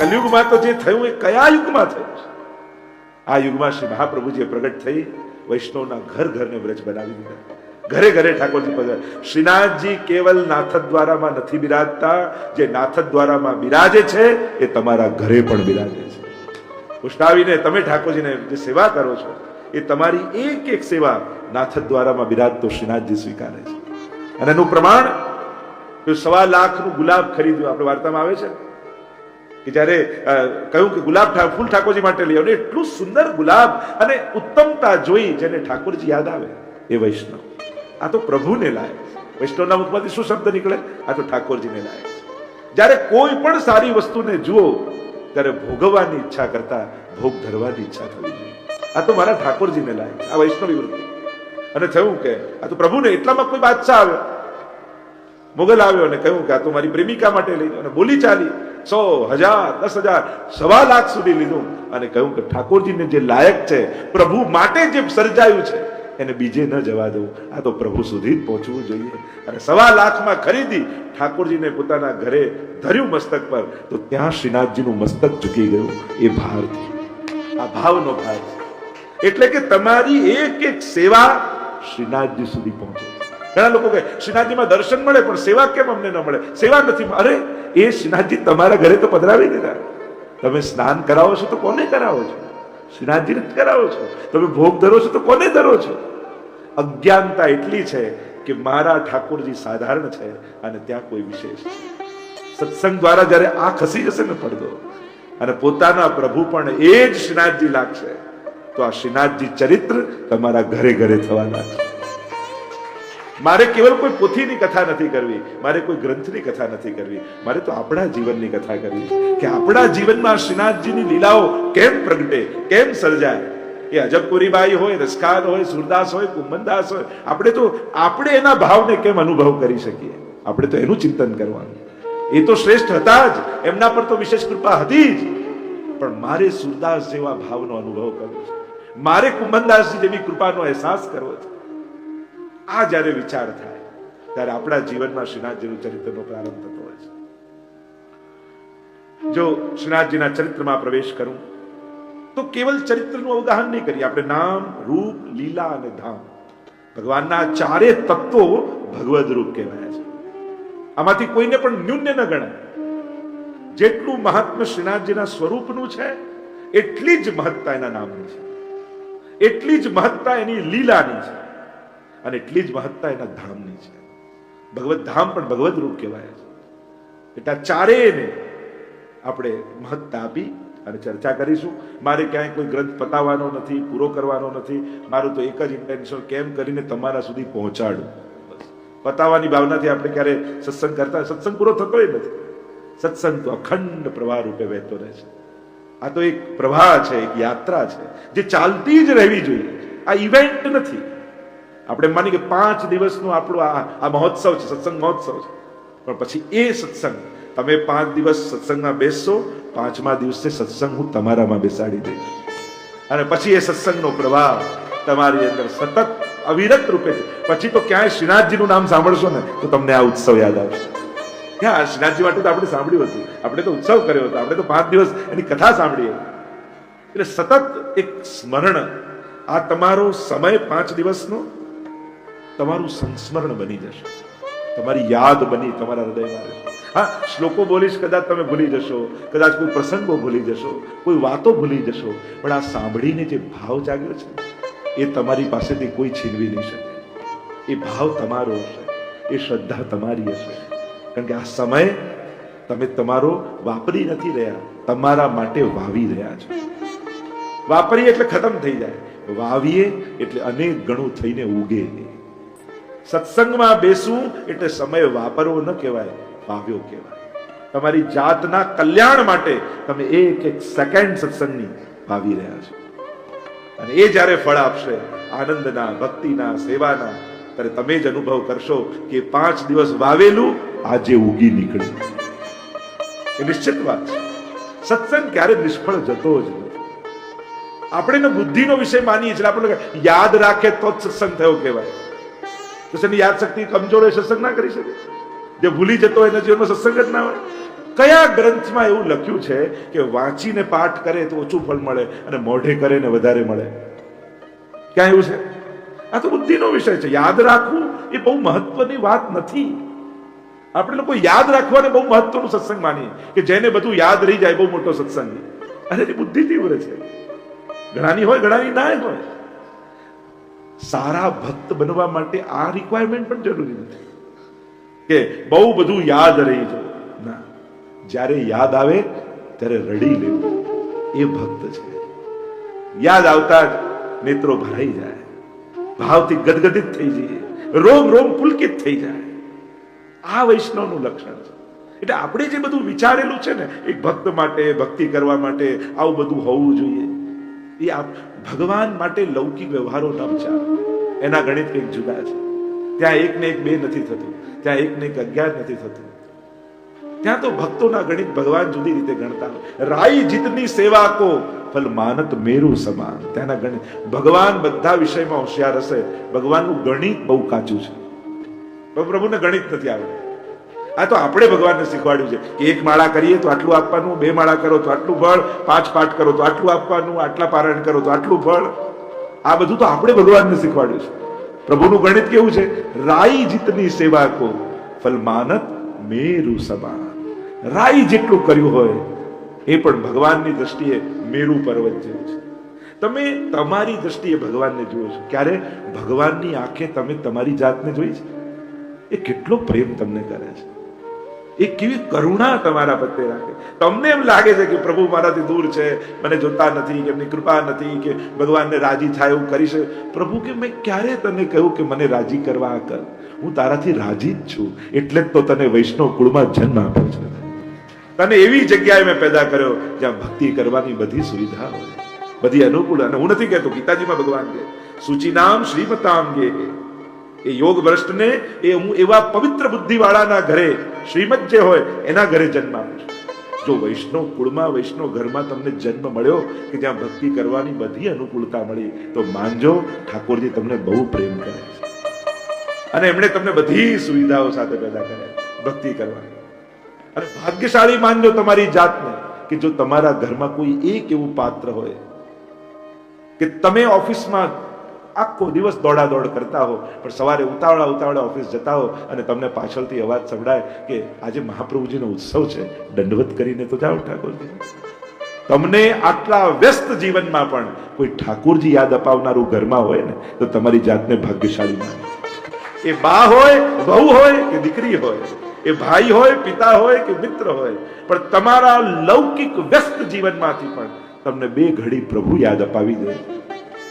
કલયુગમાં તો જે થયું એ કયા યુગમાં થયું છે? આ યુગમાં શ્રી મહાપ્રભુજીએ પ્રગટ થઈ વૈષ્ણવના ઘર ઘરને વ્રજ બનાવી દીધા. ઘરે ઘરે ઠાકોરજી પધારે. શ્રીનાથજી કેવલ નાથદ્વારામાં નથી બિરાજતા, જે નાથદ્વારામાં બિરાજે છે એ તમારા ઘરે પણ બિરાજે છે. ઉષ્ટાવીને તમે ઠાકોરજીને જે સેવા કરો છો એ તમારી એક એક સેવા નાથદ્વારામાં બિરાજતો શ્રીનાથજી સ્વીકારે છે. અને એનું પ્રમાણ 1.25 લાખનું ગુલાબ ખરીદ્યું. આપણે વાર્તામાં આવે છે કે જ્યારે કહ્યું કે ગુલાબ ફૂલ ઠાકોરજી માટે લઈ આવો, એટલું સુંદર ગુલાબ અને ઉત્તમતા જોઈ જેને ઠાકોરજી યાદ આવે એ વૈષ્ણવ. આ તો પ્રભુને લાયક. વૈષ્ણવના મુખમાંથી શું શબ્દ નીકળે? આ તો ઠાકોરજીને લાયક. જ્યારે કોઈ પણ સારી વસ્તુને જુઓ ત્યારે ભોગવવાની ઈચ્છા કરતા ભોગ ધરવાની ઈચ્છા થવી જોઈએ. આ તો મારા ઠાકોરજીને લાયક, આ વૈષ્ણવી વૃત્તિ. અને થયું કે આ તો પ્રભુને, એટલામાં કોઈ બાદશાહ આવ્યો, મોગલ આવ્યો અને કહ્યું કે આ તો મારી પ્રેમિકા માટે લઈ જાઓ. અને બોલી ચાલી 100, 1000, 10,000, 1.25 લાખ સુધી લીધું અને કહ્યું કે ઠાકોરજીને જે લાયક છે, પ્રભુ માટે જે સર્જાયું છે એને બીજે ન જવા દઉં, આ તો પ્રભુ સુધી જ પહોંચવું જોઈએ. અને 1.25 લાખમાં ખરીદી ઠાકોરજીને પોતાના ઘરે ધર્યું મસ્તક પર, તો ત્યાં શ્રીનાથજીનું મસ્તક ઝૂકી ગયું. એ ભારથી, આ ભાવનો ભાવ છે. એટલે કે તમારી એક એક સેવા શ્રીનાથજી સુધી પહોંચે. ઘણા લોકો કહે શ્રીનાથજીમાં દર્શન મળે પણ સેવા કેમ અમને ન મળે? સેવા નથી. અરે એ શ્રીનાથજી તમારા ઘરે તો પધરાવી દીધા. તમે સ્નાન કરાવો છો તો કોને કરાવો છો? શ્રીનાથજીને કરાવો છો. તમે ભોગ ધરો છો તો કોને ધરો છો? અજ્ઞાનતા એટલી છે કે મારા ઠાકોરજી સાધારણ છે અને ત્યાં કોઈ વિશેષ છે. સત્સંગ દ્વારા જયારે આ ખસી જશે ને પડદો, અને પોતાના પ્રભુ પણ એ જ શ્રીનાથજી લાગશે, તો આ શ્રીનાથજી ચરિત્ર તમારા ઘરે ઘરે થવા લાગશે. મારે કેવલ કોઈ પોથીની કથા નથી કરવી, મારે કોઈ ગ્રંથની કથા નથી કરવી, મારે તો આપણા જીવનની કથા કરવી કે આપણા જીવનમાં શ્રીનાથજીની લીલાઓ કેમ પ્રગટે, કેમ સર્જાય. એ અજબપુરીબાઈ હોય, રસખાન હોય, સુરદાસ હોય, કુંભનદાસ હોય, આપણે એના ભાવને કેમ અનુભવ કરી શકીએ? આપણે તો એનું ચિંતન કરવાનું. એ તો શ્રેષ્ઠ હતા જ, એમના પર તો વિશેષ કૃપા હતી જ, પણ મારે સુરદાસ જેવા ભાવનો અનુભવ કરવો છે, મારે કુંભનદાસજી જેવી કૃપાનો અહેસાસ કરવો છે. આ જ્યારે વિચાર થાય ત્યારે આપણા જીવનમાં શ્રીનાથજીનું ચરિત્રનો પ્રારંભ થતો હોય છે. જો શ્રીનાથજીના ચરિત્રમાં પ્રવેશ કરું તો કેવલ ચરિત્રનું અવગાહન નહીં કરીએ, આપણે નામ, રૂપ, લીલા અને ધામ, ભગવાનના ચારે તત્વો ભગવદ રૂપ કહેવાય છે. આમાંથી કોઈને પણ ન્યૂન્ય ન ગણાય. જેટલું મહાત્મ્ય શ્રીનાથજીના સ્વરૂપનું છે એટલી જ મહત્તા એના નામની છે, એટલી જ મહત્તા એની લીલાની છે, અને એટલી જ મહત્તા એના ધામની છે. ભગવત ધામ પણ ભગવદ રૂપ કહેવાય છે. એટલે ચારેયને આપણે મહત્તા આપી અને ચર્ચા કરીશું. મારે ક્યાંય કોઈ ગ્રંથ પતાવવાનો નથી, પૂરો કરવાનો નથી. મારું તો એક જ ઇન્ટેન્શન, કેમ કરીને તમારા સુધી પહોંચાડું. બસ પતાવવાની ભાવનાથી આપણે ક્યારે સત્સંગ કરતા, સત્સંગ પૂરો થતો નથી. સત્સંગ તો અખંડ પ્રવાહ રૂપે વહેતો રહે છે. આ તો એક પ્રવાહ છે, એક યાત્રા છે જે ચાલતી જ રહેવી જોઈએ. આ ઇવેન્ટ નથી. આપણે માની કે 5 દિવસનો આપણો આ મહોત્સવ છે, સત્સંગ મહોત્સવ છે, પણ પછી એ સત્સંગ તમે 5 દિવસ સત્સંગમાં બેસશો, 5મા દિવસે સત્સંગ હું તમારામાં બેસાડી દઈશ, અને પછી એ સત્સંગનો પ્રવાહ તમારી અંદર સતત અવિરત રૂપે છે. પછી તો ક્યાંય શ્રીનાથજીનું નામ સાંભળશો ને તો તમને આ ઉત્સવ યાદ આવશે. ક્યાં શ્રીનાથજી માટે તો આપણે સાંભળ્યું હતું, આપણે તો ઉત્સવ કર્યો હતો, આપણે તો 5 દિવસ એની કથા સાંભળી હતી. એટલે સતત એક સ્મરણ, આ તમારો સમય 5 દિવસનો તમારું સંસ્મરણ બની જશે, તમારી યાદ બની તમારા હૃદયમાં રહેશે. હા, શ્લોકો બોલીશ કદાચ તમે ભૂલી જશો, કદાચ કોઈ પ્રસંગો ભૂલી જશો, કોઈ વાતો ભૂલી જશો, પણ આ સાંભળીને જે ભાવ જાગ્યો છે એ તમારી પાસેથી કોઈ છીનવી નહીં શકે. એ ભાવ તમારો હશે, એ શ્રદ્ધા તમારી હશે. કારણ કે આ સમય તમે તમારો વાપરી નથી રહ્યા, તમારા માટે વાવી રહ્યા છો. વાપરીએ એટલે ખતમ થઈ જાય, વાવીએ એટલે અનેક ગણું થઈને ઉગે. સત્સંગમાં બેસવું એટલે સમય વાપરવો ન કહેવાય, વાવ્યો કહેવાય. તમારી જાતના કલ્યાણ માટે તમે એક એક સેકન્ડ સત્સંગની વાવી રહ્યા છો, અને એ જ્યારે ફળ આપશે આનંદના, ભક્તિના, સેવાના, ત્યારે તમે જ અનુભવ કરશો કે 5 દિવસ વાવેલું આજે ઉગી નીકળ્યું. એ નિશ્ચિત વાત છે. સત્સંગ ક્યારે નિષ્ફળ જતો જ નથી. આપણે બુદ્ધિનો વિષય માનીએ છીએ, આપણે યાદ રાખે તો જ સત્સંગ થયો કહેવાય. તો એની યાદ શક્તિ કમજોર હોય, સત્સંગ ના કરી શકે. જે ભૂલી જતો હોય એના જીવનમાં સત્સંગ જ ના હોય. કયા ગ્રંથમાં એવું લખ્યું છે કે વાંચીને પાઠ કરે તો ઓછું ફળ મળે અને મોઢે કરે ને વધારે મળે? ક્યાં એવું છે? આ તો બુદ્ધિનો વિષય છે. યાદ રાખવું એ બહુ મહત્વની વાત નથી. આપણે લોકો યાદ રાખવાને બહુ મહત્વનું સત્સંગ માનીએ કે જેને બધું યાદ રહી જાય બહુ મોટો સત્સંગ. અરે એ બુદ્ધિ તીવ્ર છે. ઘણાની હોય, ઘણાની ના હોય. સારા ભક્ત બનવા માટે આ રિક્વાયરમેન્ટ પણ જરૂરી નથી કે બહુ બધું યાદ રહી જાય. ના, જ્યારે યાદ આવે ત્યારે રડી લેવું એ ભક્ત છે. યાદ આવતા જ નેત્રો ભરાઈ જાય, ભાવથી ગદગદિત થઈ જઈએ, રોમ રોમ પુલકિત થઈ જાય. આ વૈષ્ણવનું લક્ષણ છે. એટલે આપણે જે બધું વિચારેલું છે ને એક ભક્ત માટે, ભક્તિ કરવા માટે આવું બધું હોવું જોઈએ, એ ભગવાન માટે લૌકિક વ્યવહારો ન વિચારો. એના ગણિત કંઈક જુદા છે. ત્યાં એક ને એક બે નથી થતું, ત્યાં એક ને એક 11 નથી થતું. ત્યાં તો ભક્તોના ગણિત ભગવાન જુદી રીતે ગણતા હોય. રાઈ જીતની સેવા કો ફલ માનત મેરુ સમાન. ત્યાંના ગણિત ભગવાન બધા વિષયમાં હોશિયાર હશે, ભગવાનનું ગણિત બહુ કાચું છે. પ્રભુને ગણિત નથી આવડતું. આ તો આપણે ભગવાનને શીખવાડ્યું છે કે એક માળા કરીએ તો આટલું આપવાનું, 2 માળા કરો તો આટલું ફળ, 5 પાઠ કરો તો આટલું આપવાનું, આટલા પારાયણ કરો તો આટલું ફળ. આ બધું તો આપણે ભગવાનને શીખવાડ્યું છે. પ્રભુનું ગણિત કેવું છે? રાઈ જીતની સેવા કો ફલ માનત મેરુ સમાન. રાઈ જેટલું કર્યું હોય એ પણ ભગવાનની દ્રષ્ટિએ મેરુ પર્વત જેવું છે. તમે તમારી દ્રષ્ટિએ ભગવાનને જુઓ છો, ક્યારે ભગવાનની આંખે તમે તમારી જાતને જોઈ છે? એ કેટલો પ્રેમ તમને કરે છે, એ કેવી કરુણા તમારા પ્રત્યે રાખે. તમને એમ લાગે છે કે પ્રભુ મારાથી દૂર છે, મને જોતા નથી, કે એમની કૃપા નથી, કે ભગવાનને રાજી થાય એવું કરી છે. પ્રભુ કે મેં ક્યારે તને કહ્યું કે મને રાજી કરવા આ કર? હું તારાથી રાજી જ છું, એટલે જ તો તને વૈષ્ણવ કુળમાં જન્મ આપ્યો છે. તને એવી જગ્યાએ મેં પેદા કર્યો જ્યાં ભક્તિ કરવાની બધી સુવિધા હોય, બધી અનુકૂળ. અને હું નથી કહેતો, ગીતાજીમાં ભગવાન કહે સૂચિનામ શ્રીમતાંગે, એ યોગ ભ્રષ્ટને એ હું એવા પવિત્ર બુદ્ધિ વાળાના ઘરે, શ્રીમત જે હોય એના ઘરે જન્મ આપું છું. જો વૈષ્ણવ કુળમાં, વૈષ્ણવ ઘરમાં તમને જન્મ મળ્યો કે જ્યાં ભક્તિ કરવાની બધી અનુકૂળતા મળી, તો માનજો ઠાકોરજી તમને બહુ પ્રેમ કરે છે અને એમણે તમને બધી સુવિધાઓ સાથે પેદા કર્યા ભક્તિ કરવાની. અને ભાગ્યશાળી માનજો તમારી જાતને કે જો તમારા ઘરમાં કોઈ એક એવું પાત્ર હોય કે તમે ઓફિસમાં આખો દિવસ દોડાદોડ કરતા હો, પણ સવારે ઉતાવળા ઓફિસ જતા હો અને તમને પાછળથી અવાજ સંભળાય કે આજે મહાપ્રભુજીનો ઉત્સવ છે, દંડવત કરીને તો જાઓ ઠાકોરજી. તમને આટલા વ્યસ્ત જીવનમાં પણ કોઈ ઠાકોરજી યાદ અપાવનારું ઘરમાં હોય ને તો તમારી જાતને ભાગ્યશાળી માનો. એ બા હોય, વહુ હોય કે દીકરી હોય, એ ભાઈ હોય, પિતા હોય કે મિત્ર હોય, પણ તમારા લૌકિક વ્યસ્ત જીવનમાંથી પણ તમને 2 ઘડી પ્રભુ યાદ અપાવી દે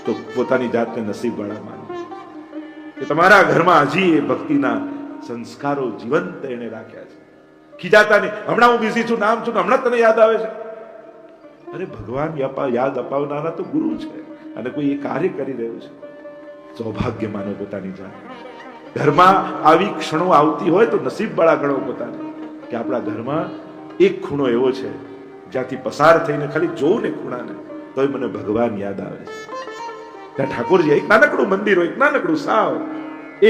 તો પોતાની જાતને નસીબવાળા માનો કે તમારા ઘરમાં હજી એ ભક્તિના સંસ્કારો જીવંત એને રાખ્યા છે. ખીજાતા નહીં, હમણાં હું બિઝી છું, નામ છું, હમણાં તને યાદ આવે છે. અરે ભગવાન યાદ અપાવનારા તો ગુરુ છે અને કોઈ એ કાર્ય કરી રહ્યું છે. સૌભાગ્ય માનો પોતાની જાત. ઘરમાં આવી ક્ષણો આવતી હોય તો નસીબવાળા ગણો પોતાને કે આપણા ઘરમાં એક ખૂણો એવો છે જ્યાંથી પસાર થઈને ખાલી જોઉં ને ખૂણાને તોય મને ભગવાન યાદ આવે છે. ત્યાં ઠાકોરજી એક નાનકડું મંદિર હોય, એક નાનકડું સાવ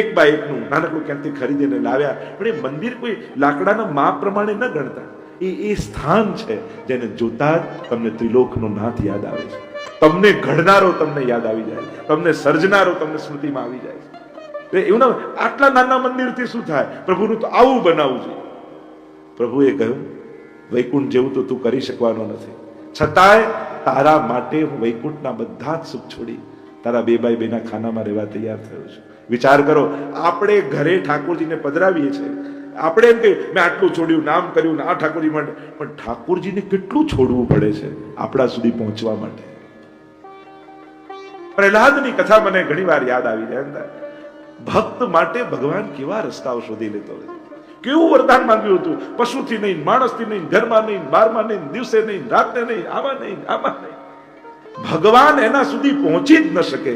1 બાય 1 નું નાનકડું ક્યાંથી ખરીદીને લાવ્યા, પણ એ મંદિર કોઈ લાકડાના માપ પ્રમાણે ન ગણતા. એ સ્થાન છે જેને જોતા જ તમને ત્રિલોકનો નાથ યાદ આવે છે. તમને ઘડનારો તમને યાદ આવી જાય, તમને સર્જનારો તમને સ્મૃતિમાં આવી જાય છે. એવું ના, આટલા નાના મંદિરથી શું થાય? પ્રભુનું તો આવું બનાવવું જોઈએ. પ્રભુએ કહ્યું વૈકુંઠ જેવું તો તું કરી શકવાનો નથી, છતાંય તારા માટે હું વૈકુંઠના બધા જ સુખ છોડી તારા 2 બાય 2 ના ખાનામાં રહેવા તૈયાર થયો છું. વિચાર કરો, આપણે ઘરે ઠાકોરજીને પધરાવીએ છીએ, આપણે એમ કે મેં આટલું છોડ્યું, નામ કર્યું, આ ઠાકોરજી માટે, પણ ઠાકોરજીને કેટલું છોડવું પડે છે આપણા સુધી પહોંચવા માટે. પ્રહલાદની કથા મને ઘણી વાર યાદ આવી જાય. ભક્ત માટે ભગવાન કેવા રસ્તાઓ શોધી લેતો હોય, કેવું વરદાન માંગ્યું હતું, પશુથી નહીં, માણસથી નહીં, ઘરમાં નહીં, બારમાં નહીં, દિવસે નહીં, રાતે નહીં, આમાં નહીં, આમાં નહીં. ભગવાન એના સુધી પહોંચી જ ન શકે.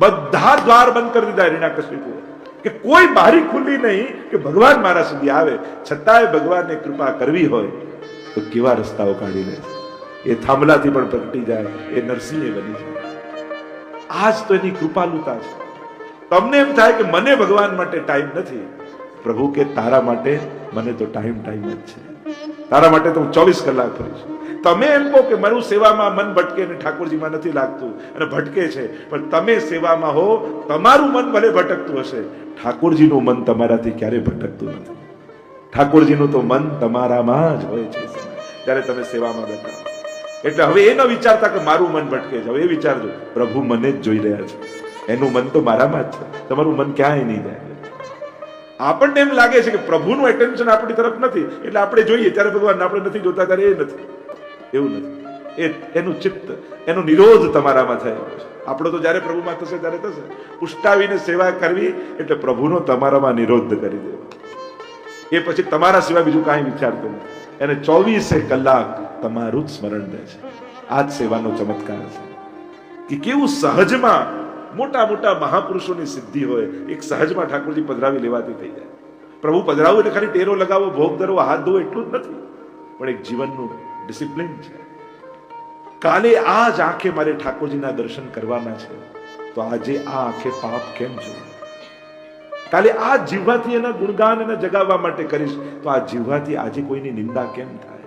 બધા દ્વાર બંધ કરી દીધા હિરણ્યકશિપુએ કે કોઈ બારી ખુલ્લી નહીં કે ભગવાન મારા સુધી આવે. છતાંય ભગવાનને કૃપા કરવી હોય તો કેવા રસ્તાઓ કાઢી લે. એ થાંભલાથી પણ પ્રગટી જાય, એ નરસિંહે બની જાય. આજ તો એની કૃપાલુતા છે. તમને એમ થાય કે મને ભગવાન માટે ટાઈમ નથી, પ્રભુ કે તારા માટે મને તો ટાઈમ જ છે. તારા માટે તો હું 24 કલાક ફરીશ. તમે એમ કહો કે મારું સેવામાં મન ભટકે ને ઠાકોરજીમાં નથી લાગતું અને ભટકે છે, પણ તમે સેવામાં હો, તમારું મન ભલે ભટકતું હશે, ઠાકોરજીનું મન તમારાથી ક્યારેય ભટકતું નથી. ઠાકોરજીનું તો મન તમારામાં જ હોય છે જ્યારે તમે સેવામાં બેઠા. એટલે હવે એ ન વિચારતા કે મારું મન ભટકે છે, હવે એ વિચારજો પ્રભુ મને જ જોઈ રહ્યા છે, એનું મન તો મારામાં જ છે, તમારું મન ક્યાંય નહીં જાય. આપણને એમ લાગે છે કે પ્રભુનું એટેન્શન આપણી તરફ નથી એટલે આપણે જોઈએ ત્યારે ભગવાન આપણે નથી જોતા ત્યારે એ નથી, એવું નથી. એનું ચિત્ત, એનો નિરોધ તમારામાં થયો છે. આપણો તો જ્યારે પ્રભુમાં થશે ત્યારે થશે. પુષ્ટાવીને સેવા કરવી એટલે પ્રભુનો તમારામાં નિરોધ કરી દેવો. એ પછી તમારા સિવાય બીજું કાંઈ વિચારતો નથી. એને 24 કલાક તમારું જ સ્મરણ રહે છે. આ જ સેવાનો ચમત્કાર છે કે કેવું સહજમાં મોટા મોટા મહાપુરુષોની સિદ્ધિ હોય, એક સહજમાં ઠાકોરજી પધરાવી લેવાતી થઈ જાય. પ્રભુ પધરાવું એટલે ખાલી ટેરો લગાવો, ભોગ ધરવો, હાથ ધોવો એટલું જ નથી, પણ એક જીવનનું ડિસિપ્લિન છે. કાલે આ જ આંખે મારે ઠાકોરજીના દર્શન કરવાના છે, તો આજે આ આંખે પાપ કેમ જોવું? કાલે આ જીવવાથી એના ગુણગાન એને જગાવવા માટે કરીશ, તો આ જીવવાથી આજે કોઈની નિંદા કેમ થાય?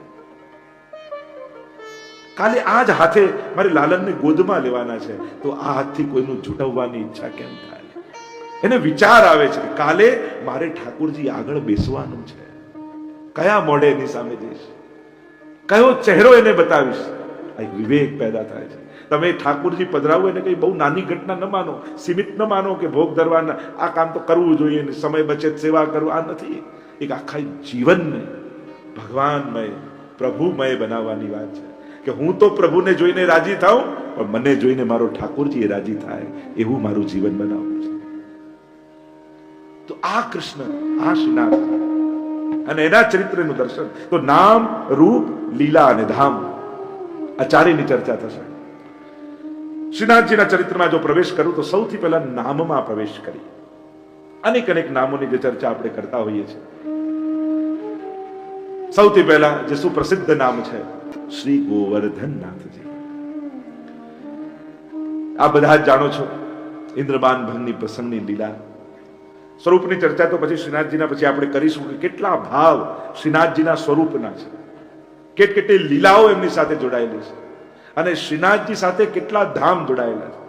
કાલે આ જ હાથે મારે લાલનને ગોદમાં લેવાના છે, તો આ હાથથી કોઈનું ઝૂંટવવાની ઈચ્છા કેમ થાય? એને વિચાર આવે છે કે કાલે મારે ઠાકોરજી આગળ બેસવાનું છે, કયા મોઢે એની સામે જઈશ, કયો ચહેરો એને બતાવીશ. એક વિવેક પેદા થાય છે. તમે ઠાકોરજી પધરાવો એને કઈ બહુ નાની ઘટના ન માનો, સીમિત ન માનો કે ભોગ ધરવાના આ કામ તો કરવું જોઈએ, સમય બચે સેવા કરવું, આ નથી. એક આખા જીવનને ભગવાનમય પ્રભુમય બનાવવાની વાત છે કે હું તો પ્રભુને જોઈને રાજી થાઉં, પણ મને જોઈને મારો ઠાકોરજી રાજી થાય એવું મારું જીવન બનાવવું છે. તો આ કૃષ્ણ, આ શ્રીનાથ અને એના ચરિત્રનું દર્શન, તો નામ, રૂપ, લીલા અને ધામ આ ચારેયની ચર્ચા થશે. શ્રીનાથજીના ચરિત્રમાં જો પ્રવેશ કરું તો સૌથી પહેલા નામમાં પ્રવેશ કરી. અનેક અનેક નામોની જે ચર્ચા આપણે કરતા હોઈએ છીએ. સૌથી પહેલા જે સુપ્રસિદ્ધ નામ છે શ્રી ગોવર્ધનનાથજી. આ બધા જ જાણો છો ઇન્દ્રમાન ભંગની પ્રસંગની લીલા. સ્વરૂપની ચર્ચા તો પછી શ્રીનાથજીના પછી આપણે કરીશું કે કેટલા ભાવ શ્રીનાથજીના સ્વરૂપના છે, કેટલી લીલાઓ એમની સાથે જોડાયેલી છે, અને શ્રીનાથજી સાથે કેટલા ધામ જોડાયેલા છે.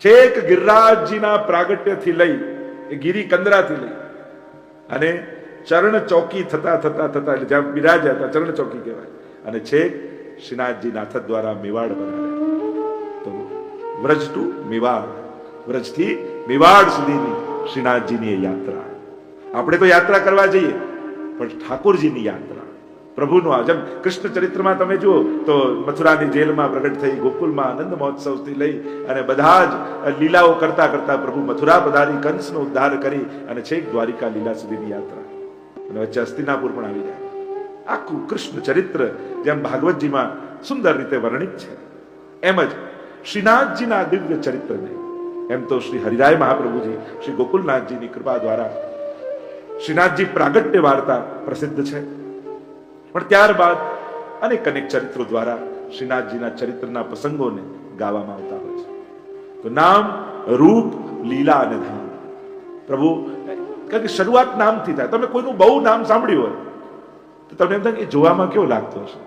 છેક ગિરિરાજજીના પ્રાગટ્યથી લઈ, એ ગિરી કંદરાથી લઈ અને ચરણ ચોકી થતા થતા થતા એટલે જ્યાં બિરાજ્યા હતા ચરણ ચોકી કહેવાય, અને છેક શ્રીનાથજી નાથ દ્વારા મેવાડ બનાવ્યા. તો વ્રજ ટુ મેવાડ, વ્રજથી મેવાડ સુધીની શ્રીનાથજીની યાત્રા. આપણે તો યાત્રા કરવા જઈએ, પણ ઠાકોરજીની યાત્રા, પ્રભુનો આ જેમ કૃષ્ણ ચરિત્રમાં તમે જુઓ તો મથુરાની જેલમાં પ્રગટ થઈ, ગોકુલમાં આનંદ મહોત્સવથી લઈ અને બધા જ લીલાઓ કરતા કરતા પ્રભુ મથુરા પધારી, કંસનો ઉદ્ધાર કરી અને છેક દ્વારિકા લીલા સુધીની યાત્રા, અને વચ્ચે હસ્તિનાપુર પણ આવી જાય. આખું કૃષ્ણ ચરિત્ર જેમ ભાગવતજીમાં સુંદર રીતે વર્ણિત છે, એમ જ શ્રીનાથજીના દિવ્ય ચરિત્રને એમ તો શ્રી હરિરાય મહાપ્રભુજી, શ્રી ગોકુલનાથજીની કૃપા દ્વારા શ્રીનાથજી પ્રાગટ્ય વાર્તા પ્રસિદ્ધ છે, પણ ત્યારબાદ અનેક અનેક ચરિત્રો દ્વારા શ્રીનાથજીના ચરિત્રના પ્રસંગોને ગાવામાં આવતા હોય છે. તો નામ, રૂપ, લીલા અને ધામ. પ્રભુ કારણ કે શરૂઆત નામથી થાય. તમે કોઈનું બહુ નામ સાંભળ્યું હોય તો તમને એમ થાય કે જોવામાં કેવો લાગતો હશે,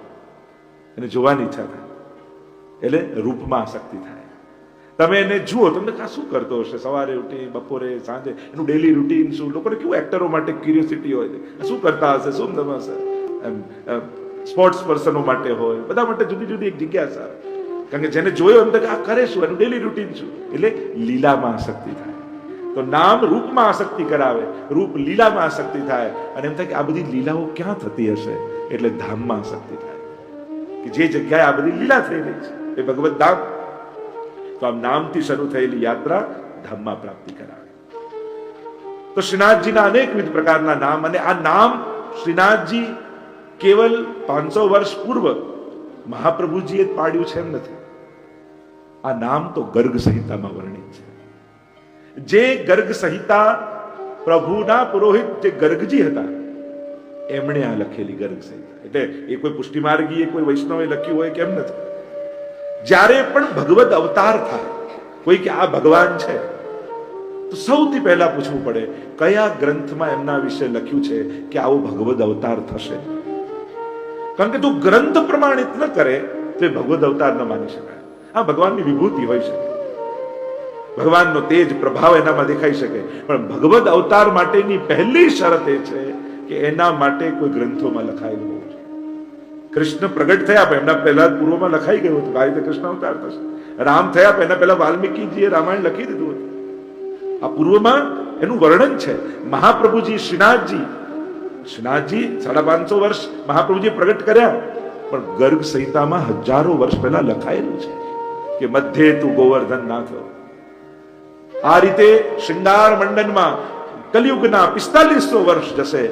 એને જોવાની ઈચ્છા થાય, એટલે રૂપમાં આસક્તિ થાય. તમે એને જુઓ તમને શું કરતો હશે, સવારે ઉઠી, બપોરે, સાંજે, એનું ડેલી રૂટીન શું. લોકોને કેવું એક્ટરો માટે ક્યુરિયોસિટી હોય છે, શું કરતા હશે, શું હશે. સ્પોર્ટ્સ પર્સનો માટે હોય, બધા માટે જુદી જુદી એક જિજ્ઞાસા, કારણ કે જેને જોયો એમ કે આ કરે શું, એનું ડેલી રૂટીન શું, એટલે લીલામાં આસક્તિ થાય. તો નામ રૂપમાં આસક્તિ કરાવે, રૂપ લીલામાં આસક્તિ થાય, અને એમ થાય કે આ બધી લીલાઓ ક્યાં થતી હશે, એટલે ધામમાં આસક્તિ થાય કે જે જગ્યાએ આ બધી લીલા થઈ રહી છે એ ભગવત ધામ. તો આમ નામથી શરૂ થયેલી યાત્રા ધામમાં પ્રાપ્તિ કરાવે. તો શ્રીનાથજીના અનેકવિધ પ્રકારના નામ, અને આ નામ શ્રીનાથજી કેવલ 500 વર્ષ પૂર્વ મહાપ્રભુજીએ પાડ્યું છે એમ નથી. આ નામ તો ગર્ગ સંહિતામાં વર્ણિત છે. જે ગર્ગ સંહિતા પ્રભુના પુરોહિત જે ગર્ગજી હતા એમણે આ લખેલી ગર્ગ સંહિતા. એટલે એ કોઈ પુષ્ટિમાર્ગીએ કોઈ વૈષ્ણવે લખ્યું હોય કેમ નથી. જ્યારે પણ ભગવદ અવતાર થાય, કોઈ કે આ ભગવાન છે, તો સૌથી પહેલા પૂછવું પડે કયા ગ્રંથમાં એમના વિશે લખ્યું છે કે આવો ભગવદ અવતાર થશે. કારણ કે તું ગ્રંથ પ્રમાણિત ન કરે તો એ ભગવદ અવતાર ન માની શકાય. આ ભગવાનની વિભૂતિ હોઈ શકે, ભગવાનનો તેજ પ્રભાવ એનામાં દેખાઈ શકે, પણ ભગવદ અવતાર માટેની પહેલી શરત એ છે કે એના માટે કોઈ ગ્રંથોમાં લખાયેલું હોવું જોઈએ. કૃષ્ણ પ્રગટ થયા પણ એમના પહેલા પૂર્વમાં લખાઈ ગયું હતું આ રીતે કૃષ્ણ અવતાર થશે. રામ થયા પણ એના પહેલા વાલ્મીકીજીએ રામાયણ લખી દીધું હતું. આ પૂર્વમાં એનું વર્ણન છે. મહાપ્રભુજી શ્રીનાથજી 550 વર્ષ મહાપ્રભુજી પ્રગટ કર્યા, પણ ગર્ગ સંહિતામાં હજારો વર્ષ પહેલા લખાયેલું છે કે મધ્યે તું ગોવર્ધન નાથ. આ રીતે શૃંગાર મંડનમાં કલિયુગના 4500 વર્ષ જશે,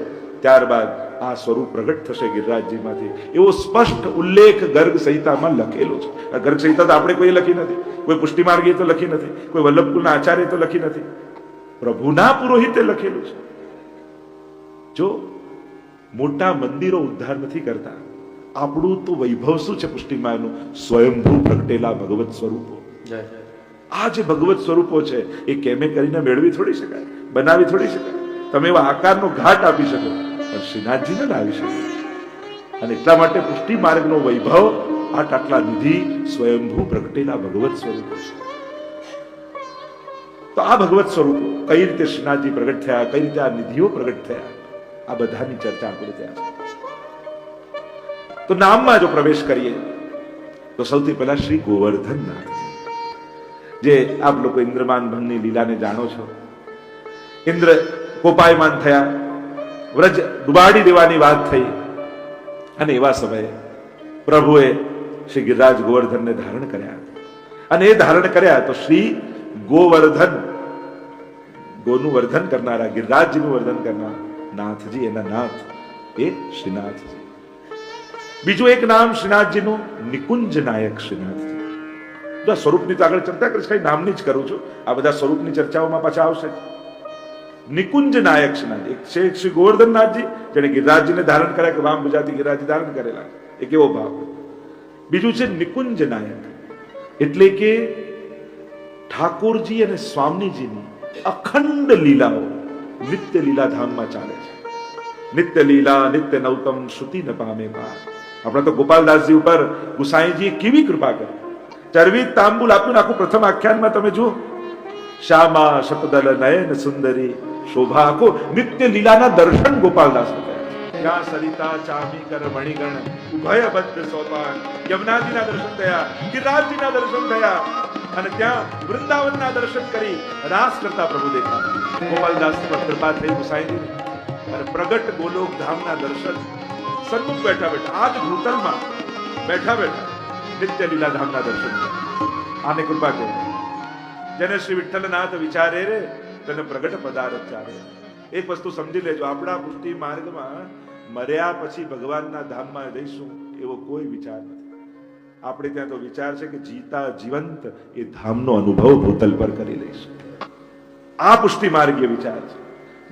ત્યારબાદ આ સ્વરૂપ પ્રગટ થશે ગિરિરાજજીમાંથી. એવો સ્પષ્ટ ઉલ્લેખ ગર્ગ સંહિતામાં લખેલો છે. આ ગર્ગ સંહિતા તો આપણે કોઈ લખી નથી, કોઈ પુષ્ટિ માર્ગીએ તો લખી નથી, કોઈ વલ્લભકુલના આચાર્ય તો લખી નથી, પ્રભુના પુરોહિતે લખેલું છે. જો મોટા મંદિરો ઉદ્ધાર નથી કરતા, આપણું તો વૈભવ શું છે પુષ્ટિમાનું? સ્વયંભૂ પ્રગટેલા ભગવત સ્વરૂપો. આ જે ભગવત સ્વરૂપો છે એ કેમે કરીને મેળવી થોડી શકાય, બનાવી થોડી શકાય. તમે એવા આકારનો ઘાટ આપી શકો પણ શ્રીનાથજીને લાવી શકો. અને એટલા માટે પુષ્ટિ માર્ગનો વૈભવ આટલા નિધિ સ્વયંભૂ પ્રગટેલા ભગવત સ્વરૂપો છે. તો આ ભગવત સ્વરૂપો કઈ રીતે શ્રીનાથજી પ્રગટ થયા, કઈ રીતે આ નિધિઓ પ્રગટ થયા, આ બધાની ચર્ચા આપણે ત્યાં છે. તો નામમાં જો પ્રવેશ કરીએ તો સૌથી પહેલા શ્રી ગોવર્ધનનાથ, જે આપ લોકો ઇન્દ્રમાન ભંગની લીલાને જાણો છો. ઇન્દ્ર કોપાયમાન થયા, વ્રજ ડુબાડી દેવાની વાત થઈ, અને એવા સમયે પ્રભુએ શ્રી ગિરિરાજ ગોવર્ધનને ધારણ કર્યા. અને એ ધારણ કર્યા તો શ્રી ગોવર્ધન, ગોનું વર્ધન કરનારા, ગિરિરાજજીનું વર્ધન કરનારા નાથજી, એના નાથ એ શ્રીનાથજી. બીજું એક નામ શ્રીનાથજીનું નિકુંજ નાયક શ્રીનાથજી. બધા સ્વરૂપની તો આગળ ચર્ચા કરીશ, કઈ નામની જ કરું છું. આ બધા સ્વરૂપની ચર્ચાઓમાં પાછા આવશે. નિકુંજ નાયક શ્રીનાથ એક છે શ્રી ગોવર્ધનનાથજી, જેને ગિરિરાજજીને ધારણ કર્યા કે વામ ભુજાથી ગિરિરાજજી ધારણ કરેલા, એક એવો ભાવ. બીજું છે નિકુંજ નાયક, એટલે કે ઠાકોરજી અને સ્વામીજીની અખંડ લીલાઓ નિત્ય લીલાધામમાં ચાલે છે. નિત્ય લીલા નિત્ય નવતમ શ્રુતિ ન પામે પાર. આપણા તો ગોપાલદાસજી ઉપર ગુસાઈજીએ કેવી કૃપા કરી. ચરવી તાંબુલ આપ્યું. આખું પ્રથમ આખ્યાનમાં તમે જુઓ, શ્યામા શતદલ નયન સુંદરી શોભા. આખું નિત્ય લીલાના દર્શન ગોપાલદાસ થયા. ત્યાં સરિતા ચામી કર મણિગણ ઉભય બદ્ધ સોપાન, યમુનાજીના દર્શન થયા, ગિરિરાજજીના દર્શન થયા, અને ત્યાં વૃંદાવનના દર્શન કરી રાસ કરતા પ્રભુ દેખાયા. ગોપાલદાસ પર કૃપા થઈ ગુસાઈની, અને પ્રગટ ગોલોક ધામના દર્શન સન્મુખ બેઠા બેઠા, આજ ભૂતલમાં બેઠા બેઠા નિત્ય લીલા ધામના દર્શન. આને કૃપા કહે. જેને શ્રી વિઠ્ઠલનાથ વિચારે રે તેને પ્રગટ પદાર્થ ચાલે. એક વસ્તુ સમજી લેજો, આપણા પુષ્ટિ માર્ગમાં મર્યા પછી ભગવાનના ધામમાં જઈશું એવો કોઈ વિચાર નથી. આપણે ત્યાં તો વિચાર છે કે જીતા જીવંત એ ધામનો અનુભવ ભૂતલ પર કરી લઈશું. આ પુષ્ટિ માર્ગીય વિચાર છે.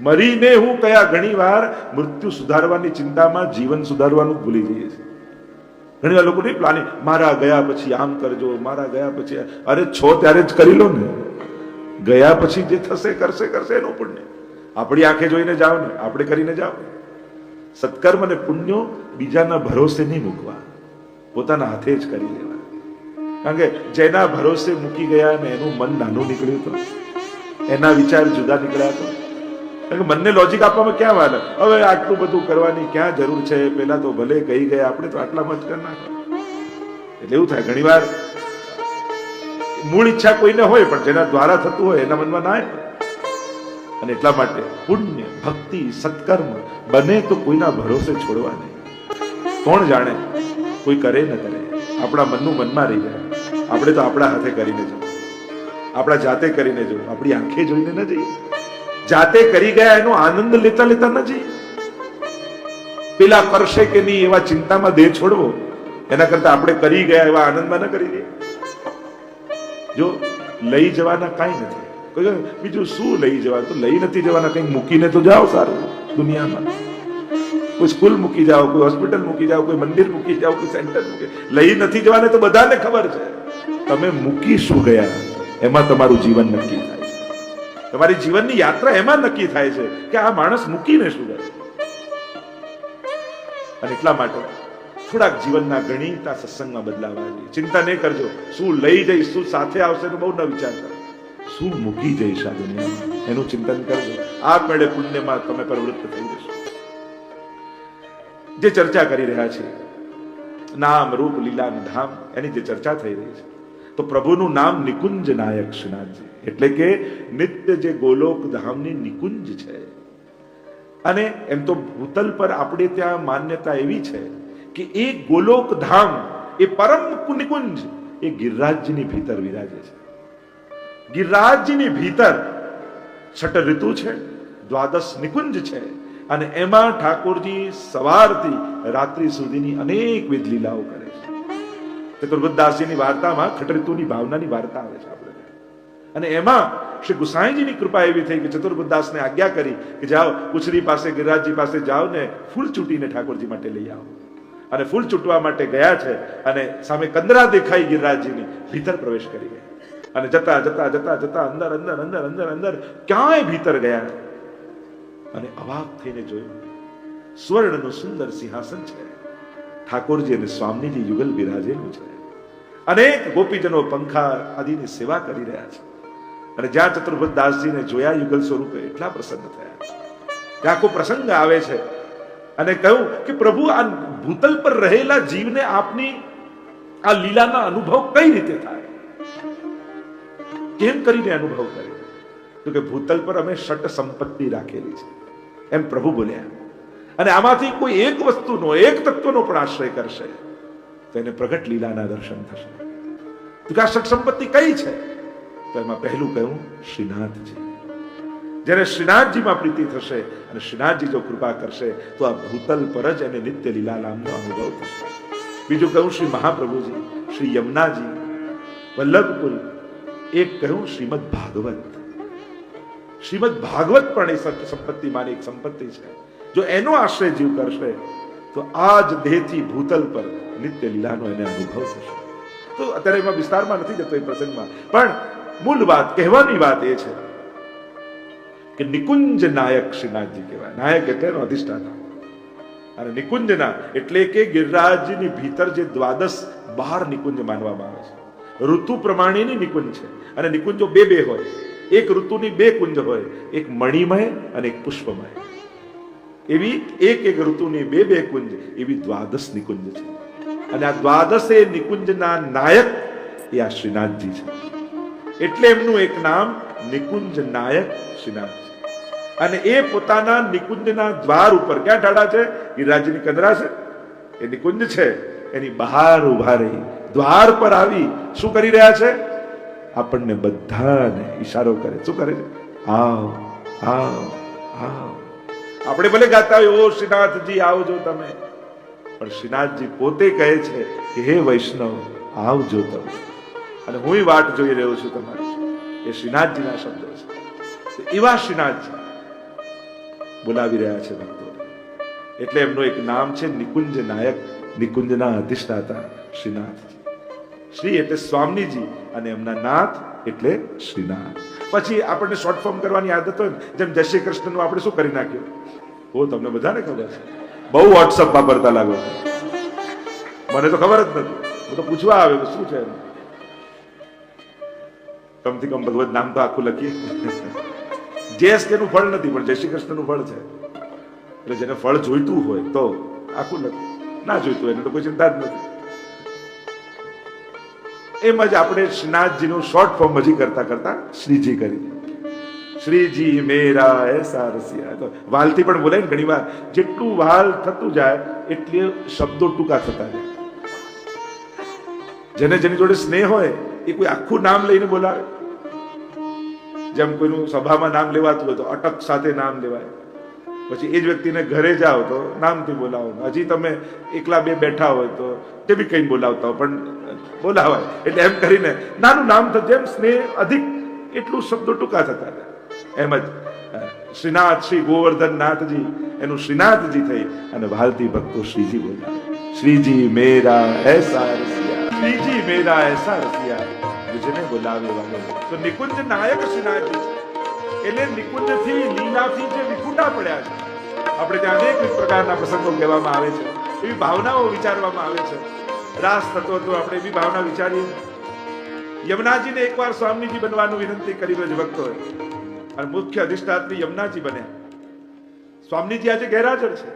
મરીને હું કયા ઘણી વાર મૃત્યુ સુધારવાની ચિંતામાં જીવન સુધારવાનું ભૂલી જઈએ છીએ. ઘણી વાર લોકો નહીં પ્લાનિંગ, મારા ગયા પછી આમ કરજો, મારા ગયા પછી. અરે છો ત્યારે જ કરી લો ને. ગયા પછી જે થશે કરશે એનું પુણ્ય. આપણી આંખે જોઈને જાઓ ને, આપણે કરીને જાઓ. સત્કર્મ અને પુણ્યો બીજાના ભરોસે નહીં મૂકવા, પોતાના હાથે જ કરી લેવા. કારણ કે જેના ભરોસે મૂકી ગયા ને એનું મન નાનું નીકળ્યું હતું, એના વિચાર જુદા નીકળ્યા હતો. કારણ કે મનને લોજિક આપવામાં ક્યાં વાર, હવે આટલું બધું કરવાની ક્યાં જરૂર છે, પેલા તો ભલે કહી ગયા, આપણે તો આટલામાં જ કરી નાખો. એટલે એવું થાય ઘણી વાર, મૂળ ઈચ્છા કોઈને હોય પણ જેના દ્વારા થતું હોય એના મનમાં ના આવે. અને એટલા માટે પુણ્ય, ભક્તિ, સત્કર્મ બને તો કોઈના ભરોસે છોડવા નહીં. કોણ જાણે કોઈ કરે ન કરે, આપણા મનનું મનમાં રહી જાય. આપણે તો આપણા હાથે કરીને જવું, આપણા જાતે કરીને જવું, આપણી આંખે જોઈને ન જઈએ. જાતે કરી ગયા એનો આનંદ લેતા લેતા ન જઈએ. પેલા કરશે કે નહીં એવા ચિંતામાં દેહ છોડવો, એના કરતા આપણે કરી ગયા એવા આનંદમાં ન કરી દઈએ. જો લઈ જવાના કાંઈ નથી, બીજું શું લઈ જવા, તો લઈ નથી જવાના, કંઈક મૂકીને તો જાઓ. સારું, દુનિયામાં કોઈ સ્કૂલ મૂકી જાઓ, કોઈ હોસ્પિટલ મૂકી જાઓ, કોઈ મંદિર મૂકી જાઓ, કોઈ સેન્ટર મૂકી. લઈ નથી જવાને તો બધાને ખબર છે. તમે મૂકી શું ગયા એમાં તમારું જીવન નક્કી થાય છે. તમારી જીવનની યાત્રા એમાં નક્કી થાય છે કે આ માણસ મૂકીને શું ગયા. અને એટલા માટે થોડાક જીવનના ગણિત આ સત્સંગમાં બદલાવા જોઈએ. ચિંતા નહીં કરજો શું લઈ જઈશ, શું સાથે આવશે તો બહુ ન વિચાર કરો. શું મૂકી જઈશ આ દુનિયામાં એનું ચિંતન કરજો. આપમેળે પુણ્યમાં તમે પ્રવૃત્ત થઈ જશો. જે ચર્ચા કરી રહ્યા છીએ નામ રૂપ લીલા ધામ, એની જે ચર્ચા થઈ રહી છે, તો પ્રભુનું નામ નિકુંજ નાયક શ્રીનાથજી, એટલે કે નિત્ય જે ગોલોક ધામની નિકુંજ છે. અને એમ તો ભૂતલ પર આપણે ત્યાં માન્યતા એવી છે કે એ ગોલોક ધામ, એ પરમ નિકુંજ એ ગિરિરાજની ભીતર વિરાજે છે. ગિરિરાજની ભીતર છઠ ઋતુ છે, દ્વાદશ નિકુંજ છે, અને એમાં ઠાકોરજી સવારથી રાત્રિ સુધીની અનેકવિધ લીલાઓ કરે છે. ચતુર્બુદ્ધદાસજીની વાર્તામાં છઠ ઋતુની ભાવનાની વાર્તા આવે છે આપણે, અને એમાં શ્રી ગુસાઈજીની કૃપા એવી થઈ કે ચતુર્બુદ્ધદાસને આજ્ઞા કરી કે જાઓ કુચરી પાસે ગિરિરાજજી પાસે જાઓ ને ફૂલ ચૂંટીને ઠાકોરજી માટે લઈ આવો. અને ફૂલ ચૂંટવા માટે ગયા છે, અને સામે કંદરા દેખાઈ ગિરિરાજજીની, ભીતર પ્રવેશ કરી ગયા. અને જતા જતા જતા જતા અંદર અંદર અંદર અંદર અંદર ક્યાંય ભીતર ગયા, અને અવાક થઈને જોયું સ્વર્ણનું સુંદર સિંહાસન છે, ઠાકોરજી અને સ્વામીજી યુગલ બિરાજેલું છે, અનેક ગોપીજનો પંખા આદિની સેવા કરી રહ્યા છે. અને જ્યાં ચતુર્બુદ્ધદાસજીને જોયા યુગલ સ્વરૂપે એટલા પ્રસન્ન થયા. ત્યાં આખો પ્રસંગ આવે છે અને કહ્યું કે પ્રભુ આ ભૂતલ પર રહેલા જીવને આપની આ લીલાના અનુભવ કઈ રીતે થાય, કેમ કરીને અનુભવ કરે? તો કે ભૂતલ પર અમે ષટ સંપત્તિ રાખેલી છે એમ પ્રભુ બોલ્યા. અને આમાંથી કોઈ એક વસ્તુનો, એક તત્વનો પણ આશ્રય કરશે તો એને પ્રગટ લીલાના દર્શન થશે. તો કે આ ષટ સંપત્તિ કઈ છે? તો એમાં પહેલું કહ્યું શ્રીનાથજી. જ્યારે શ્રીનાથજીમાં પ્રીતિ થશે અને શ્રીનાથજી જો કૃપા કરશે તો આ ભૂતલ પર જ એને નિત્ય લીલા નામનો અનુભવ થશે. બીજું કહ્યું શ્રી મહાપ્રભુજી, શ્રી યમુનાજી, વલ્લભપુર. એક કહ્યું શ્રીમદ ભાગવત. શ્રીમદ ભાગવત પણ એ સંપત્તિમાંની એક સંપત્તિ છે. જો એનો આશ્રય જીવ કરશે તો આ જ દેહથી ભૂતલ પર નિત્ય લીલાનો એને અનુભવ થશે. તો અત્યારે એમાં વિસ્તારમાં નથી જતો એ પ્રસંગમાં, પણ મૂળ વાત, કહેવાની વાત એ છે કે નિકુંજ નાયક શ્રીનાથજી કહેવાય. નાયક એટલે અધિષ્ઠાતા, અને નિકુંજના એટલે કે ગિરિરાજની ભીતર જે દ્વાદશ 12 નિકુંજ માનવામાં આવે છે. ઋતુ પ્રમાણેની નિકુંજ છે, અને નિકુંજો બે બે હોય. એક ઋતુની 2 કુંજ હોય, એક મણિમય અને એક પુષ્પમય. એવી એક એક ઋતુની 2 કુંજ, એવી દ્વાદશ નિકુંજ છે. અને આ દ્વાદશે નિકુંજના નાયક એ આ શ્રીનાથજી છે. એટલે એમનું એક નામ નિકુંજ નાયક શ્રીનાથ છે. અને એ પોતાના નિકુંજના દ્વાર ઉપર ક્યાં ઠાડા છે? ગિરિરાજની કંદરા છે, એ નિકુંજ છે, એની બહાર ઉભા રહી દ્વાર પર આવી શું કરી રહ્યા છે? આપણને બધાને ઈશારો કરે. શું કરે છે? આવ આવ આવ. આપણે ભલે ગાતા હોય ઓ શ્રીનાથજી આવજો તમે, પણ શ્રીનાથજી પોતે કહે છે કે હે વૈષ્ણવ આવજો તમે, અને હું વાટ જોઈ રહ્યો છું તમારી. એ શ્રીનાથજીના શબ્દો છે. એવા શ્રીનાથજી બોલાવી રહ્યા છે ભક્તો. એટલે એમનું એક નામ છે નિકુંજ નાયક, નિકુંજના અધિષ્ઠાતા શ્રીનાથજી. શ્રી એટલે સ્વામીજી, અને એમના નાથ એટલે શ્રીનાથ. પછી આપણને શોર્ટ ફોર્મ કરવાની આદત હોય ને, જેમ જય શ્રી કૃષ્ણનું આપણે શું કરી નાખ્યું? હો, તમને બધાને ખબર છે. બહુ વોટ્સઅપ વાપરતા લાગો છો. મને તો ખબર જ નથી, હું તો પૂછવા આવ્યો શું છે. કમથી કમ ભગવત નામ તો આખું લખીએ. જેસ તેનું ફળ નથી, પણ જય શ્રી કૃષ્ણનું ફળ છે. એટલે જેને ફળ જોઈતું હોય તો આખું લખે, ના જોઈતું હોય એને તો કોઈ ચિંતા જ નથી. એમ જ આપણે શ્રીનાથજીનું શોર્ટ ફોર્મ હજી કરતા કરતા શ્રીજી કરી. શ્રીજી મેરા એસા રસિયા. તો વાલથી પણ બોલાય ને ઘણી વાર. જેટલું વાલ થતું જાય એટલે શબ્દો ટૂંકા થતા જાય. જેને જેની જોડે સ્નેહ હોય એ કોઈ આખું નામ લઈને બોલાવે. જેમ કોઈનું સભામાં નામ લેવાતું હોય તો અટક સાથે નામ લેવાય. પછી એ જ વ્યક્તિને ઘરે જાઓ તો નામથી બોલાવો. હજી તમે એકલા બે બેઠા હોય તો તે બી કઈ બોલાવતા હોય, પણ બોલાવાય. એટલે એમ કરીને નાનું નામ થતું, જેમ સ્નેહ અધિક એટલું શબ્દો ટૂંકા થતા જાય. એમ જ શ્રીનાથ, શ્રી ગોવર્ધન નાથજી, એનું શ્રીનાથજી થઈ અને ભાલતી ભક્તો શ્રીજી બોલાવે. શ્રીજી મેરા એસા રસિયા, શ્રીજી મેરા એસા રસિયા, જેને બોલાવે વાલો. તો નિકુંજ નાયક શ્રીનાથજી છે. એટલે નિકુંજથી લીલાથી જે વિખૂટા પડ્યા છે. આપણે ત્યાં અનેક પ્રકારના પ્રસંગો કહેવામાં આવે છે. એવી ભાવનાઓ વિચારવામાં આવે છે. રાસ થતો હતો, આપણે એવી ભાવના વિચારીએ. યમુનાજીને એકવાર સ્વામીજી બનવાનું વિનંતી કરી ભક્તોએ, અને મુખ્ય અધિષ્ઠાત્રી યમુનાજી બન્યા. સ્વામીજી આજે ગેરહાજર છે.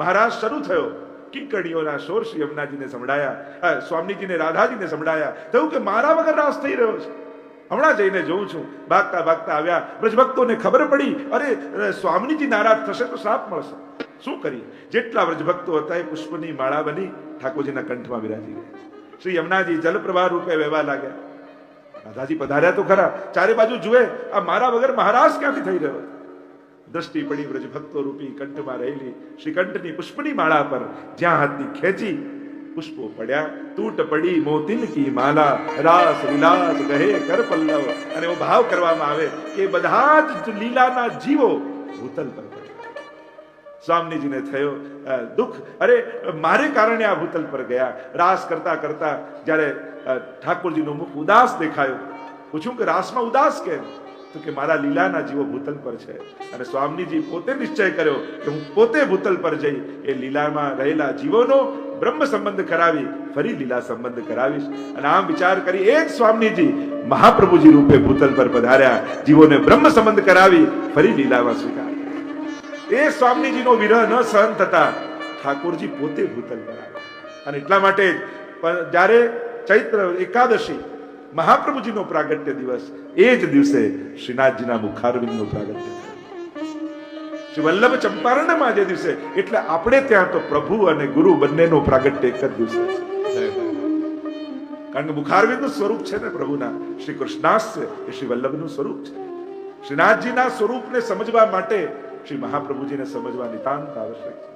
મહારાજ શરૂ થયો, કિંકણીઓના શોર શ્રી યમુનાજીને સંભળાયા, સ્વામીજીને રાધાજીને સંભળાયા. થયું કે મારા વગર રાસ થઈ રહ્યો છે. હમણાં જઈને જોઉં છું. ભાગતા ભાગતા આવ્યા. બ્રજભક્તોને ખબર પડી, અરે સ્વામીજી નારાજ થશે તો શ્રાપ મળશે. શું કરીએ? જેટલા બ્રજભક્તો હતા એ પુષ્પની માળા બની ઠાકોરજીના કંઠમાં બિરાજી ગયા. શ્રી યમુનાજી જલપ્રવાહ રૂપે વહેવા લાગ્યા. રાધાજી પધાર્યા તો ખરા, ચારે બાજુ જુએ, આ મારા વગર મહારાજ ક્યાંથી થઈ રહ્યો? દ્રષ્ટિ પડી બ્રજભક્તો રૂપી કંઠમાં રહેલી શ્રી કંઠની પુષ્પની માળા પર. જ્યાં હાથની ખેંચી પુષ્પો પડ્યા. તૂટ પડી મોતીન કી માલા, રાસ વિલાસ ગહે કર પલ્લવ. અને એવો ભાવ કરવામાં આવે કે બધા જ લીલાના જીવો ભૂતલ પર પડ્યા. સ્વામીજીને થયો દુઃખ, અરે મારે કારણે આ ભૂતલ પર ગયા. રાસ કરતા કરતા જ્યારે ઠાકોરજીનું મુખ ઉદાસ દેખાયું, પૂછ્યું કે રાસમાં ઉદાસ કેમ? તો કે મારા લીલાના જીવો ભૂતલ પર છે. અને સ્વામીજી પોતે નિશ્ચય કર્યો કે હું પોતે ભૂતલ પર જઈ એ લીલામાં રહેલા જીવોનો બ્રહ્મ સંબંધ કરાવી ફરી લીલા સંબંધ કરાવીશ. અને આમ વિચાર કરી એ જ સ્વામીજી મહાપ્રભુજી રૂપે ભૂતલ પર પધાર્યા, જીવોને બ્રહ્મ સંબંધ કરાવી ફરી લીલામાં સ્વીકાર. એ સ્વામીજીનો વિરહ ન સહન થતા ઠાકોરજી પોતે ભૂતલ પર આવ્યા. અને એટલા માટે જ્યારે ચૈત્ર એકાદશી મહાપ્રભુજીનો પ્રાગટ્ય દિવસ, એ જ દિવસે શ્રીનાથજીના મુખારવિંદનું પ્રાગટ્ય થયું. શ્રી વલ્લભ ચંપારણમાં જે દિવસે, એટલે આપણે ત્યાં તો પ્રભુ અને ગુરુ બંનેનું પ્રાગટ્ય એક જ દિવસે છે. કારણ કે મુખારવિંદનું સ્વરૂપ છે ને પ્રભુના, શ્રી કૃષ્ણાસ્ય એ શ્રી વલ્લભનું સ્વરૂપ છે. શ્રીનાથજીના સ્વરૂપને સમજવા માટે શ્રી મહાપ્રભુજીને સમજવા નિતાંત આવશ્યક છે.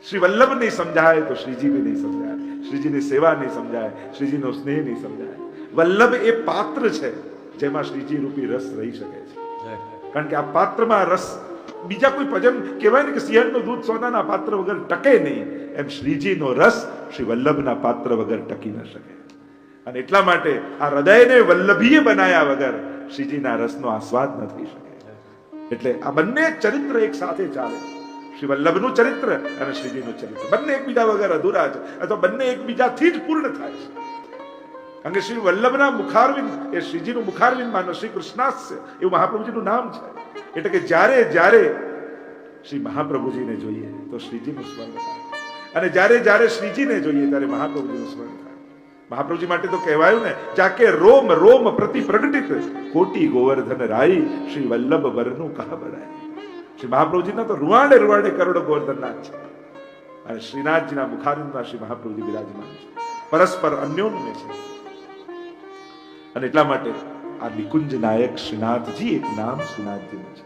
શ્રી વલ્લભ નહીં સમજાય તો શ્રીજી બી નહીં સમજાય, શ્રીજીની સેવા નહીં સમજાય, શ્રીજીનો સ્નેહ નહીં સમજાય. વલ્લભ એ પાત્ર છે જેમાં શ્રીજી રૂપી રસ રહી શકે છે. કારણ કે આ પાત્રમાં રસ, બીજા કોઈ ભજન કહેવાય ને કે સિંહણનું દૂધ સોનાના પાત્ર વગર ટકે નહીં, એમ શ્રીજીનો રસ શ્રી વલ્લભના પાત્ર વગર ટકી ન શકે. અને એટલા માટે આ હૃદયને વલ્લભીય બનાયા વગર શ્રીજીના રસનો આસ્વાદ ન થઈ શકે. એટલે આ બંને ચરિત્ર એક સાથે ચાલે, શ્રી વલ્લભનું ચરિત્ર અને શ્રીજીનું ચરિત્ર. બંને એકબીજા વગર અધૂરા છે, અથવા બંને એકબીજાથી જ પૂર્ણ થાય છે. કારણ કે શ્રી વલ્લભના મુખારવિંદ એ શ્રીજીનું મુખારવિંદ માનો, શ્રી કૃષ્ણાસ્ય એવું મહાપ્રભુજીનું નામ છે. એટલે કે જ્યારે જ્યારે શ્રી મહાપ્રભુજીને જોઈએ તો શ્રીજીનું સ્મરણ થાય, અને જ્યારે જ્યારે શ્રીજીને જોઈએ ત્યારે મહાપ્રભુજીનું સ્મરણ થાય. મહાપ્રભુજી માટે તો કહેવાયું ને, જાકે રોમ રોમ પ્રતિ પ્રગટિત કોટી ગોવર્ધન રાઈ, શ્રી વલ્લભ વરનું કહા બરાય. શ્રી મહાપ્રભુજીના તો રૂવાડે રૂવાડે કરોડો ગોવર્ધનના છે, અને શ્રીનાથજીના મુખારવિંદમાં શ્રી મહાપ્રભુજી બિરાજમાન છે, પરસ્પર અન્યોન્ય છે. અને એટલા માટે આ નિકુંજ નાયક શ્રીનાથજી એક નામ શ્રીનાથજીનું છે.